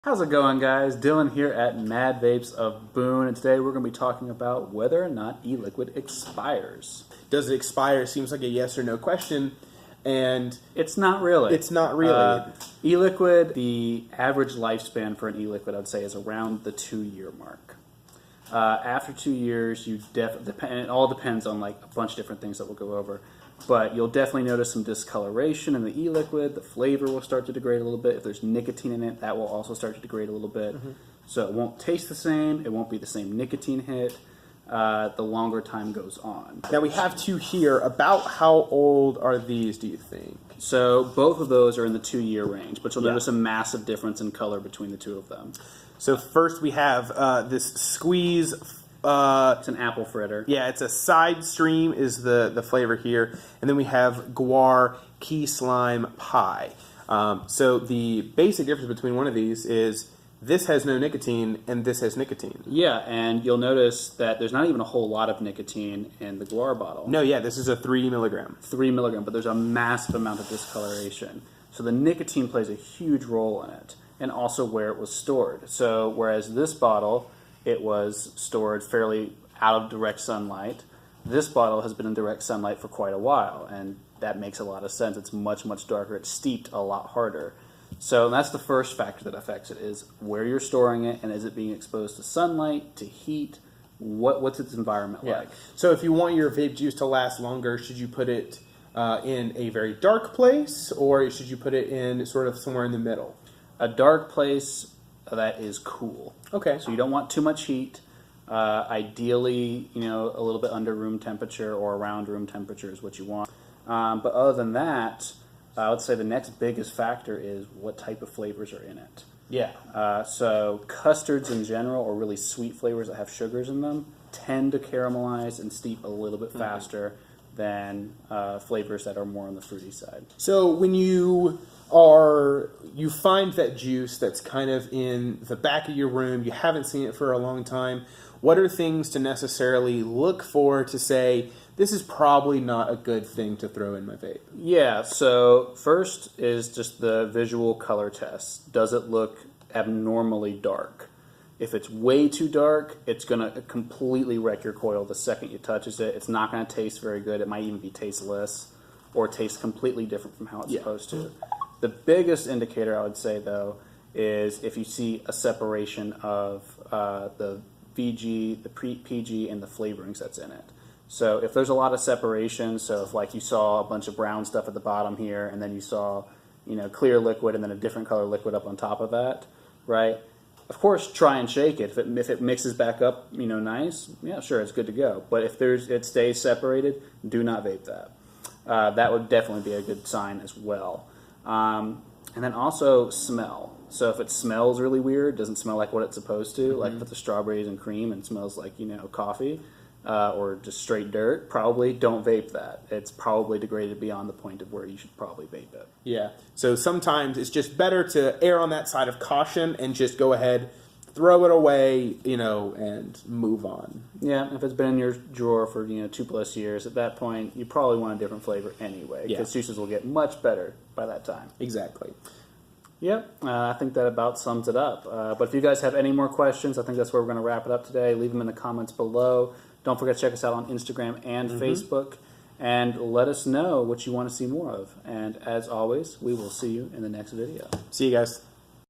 How's it going, guys? Dylan here at Mad Vapes of Boone, and today we're going to be talking about whether or not e-liquid expires. Does it expire? It seems like a yes or no question, and it's not really. It's not really. E-liquid, the average lifespan for an e-liquid, I'd say, is around the 2-year mark. After 2 years, it all depends on like a bunch of different things that we'll go over. But you'll definitely notice some discoloration in the e-liquid. The flavor will start to degrade a little bit. If there's nicotine in it, that will also start to degrade a little bit. So it won't taste the same. It won't be the same nicotine hit the longer time goes on. Now we have two here. About how old are these, do you think? So both of those are in the 2-year range, but you'll notice a massive difference in color between the two of them. So first we have this squeeze. It's an apple fritter. Yeah, it's a side stream is the flavor here. And then we have guar key slime pie. So the basic difference between one of these is this has no nicotine and this has nicotine. Yeah, and you'll notice that there's not even a whole lot of nicotine in the guar bottle. No, yeah, this is a 3 milligram. 3 milligram, but there's a massive amount of discoloration. So the nicotine plays a huge role in it, and also where it was stored. So whereas this bottle, it was stored fairly out of direct sunlight. This bottle has been in direct sunlight for quite a while, and that makes a lot of sense. It's much, much darker. It's steeped a lot harder. So that's the first factor that affects it, is where you're storing it, and is it being exposed to sunlight, to heat? What's its environment like? So if you want your vape juice to last longer, should you put it in a very dark place, or should you put it in sort of somewhere in the middle? A dark place that is cool. Okay. So you don't want too much heat. Ideally, a little bit under room temperature or around room temperature is what you want. But other than that, I would say the next biggest factor is what type of flavors are in it. Yeah. So custards in general, or really sweet flavors that have sugars in them, tend to caramelize and steep a little bit faster than flavors that are more on the fruity side. So when you find that juice that's kind of in the back of your room, you haven't seen it for a long time, what are things to necessarily look for to say, this is probably not a good thing to throw in my vape? Yeah, so first is just the visual color test. Does it look abnormally dark? If it's way too dark, it's going to completely wreck your coil the second you touches it. It's not going to taste very good. It might even be tasteless or taste completely different from how it's supposed to. The biggest indicator, I would say, though, is if you see a separation of the VG, the PG, and the flavorings that's in it. So if there's a lot of separation, so if like you saw a bunch of brown stuff at the bottom here, and then you saw clear liquid and then a different color liquid up on top of that, right? Of course, try and shake it. If it mixes back up, nice, yeah, sure, it's good to go. But if it stays separated, do not vape that. That would definitely be a good sign as well. And then also smell. So if it smells really weird, doesn't smell like what it's supposed to, like with the strawberries and cream, and smells like coffee, or just straight dirt, probably don't vape that. It's probably degraded beyond the point of where you should probably vape it. Yeah. So sometimes it's just better to err on that side of caution and just go ahead, throw it away, and move on. Yeah, if it's been in your drawer for 2+ years, at that point you probably want a different flavor anyway, because juices will get much better by that time. Exactly. Yep, I think that about sums it up. But if you guys have any more questions, I think that's where we're going to wrap it up today. Leave them in the comments below. Don't forget to check us out on Instagram and Facebook, and let us know what you want to see more of. And as always, we will see you in the next video. See you guys.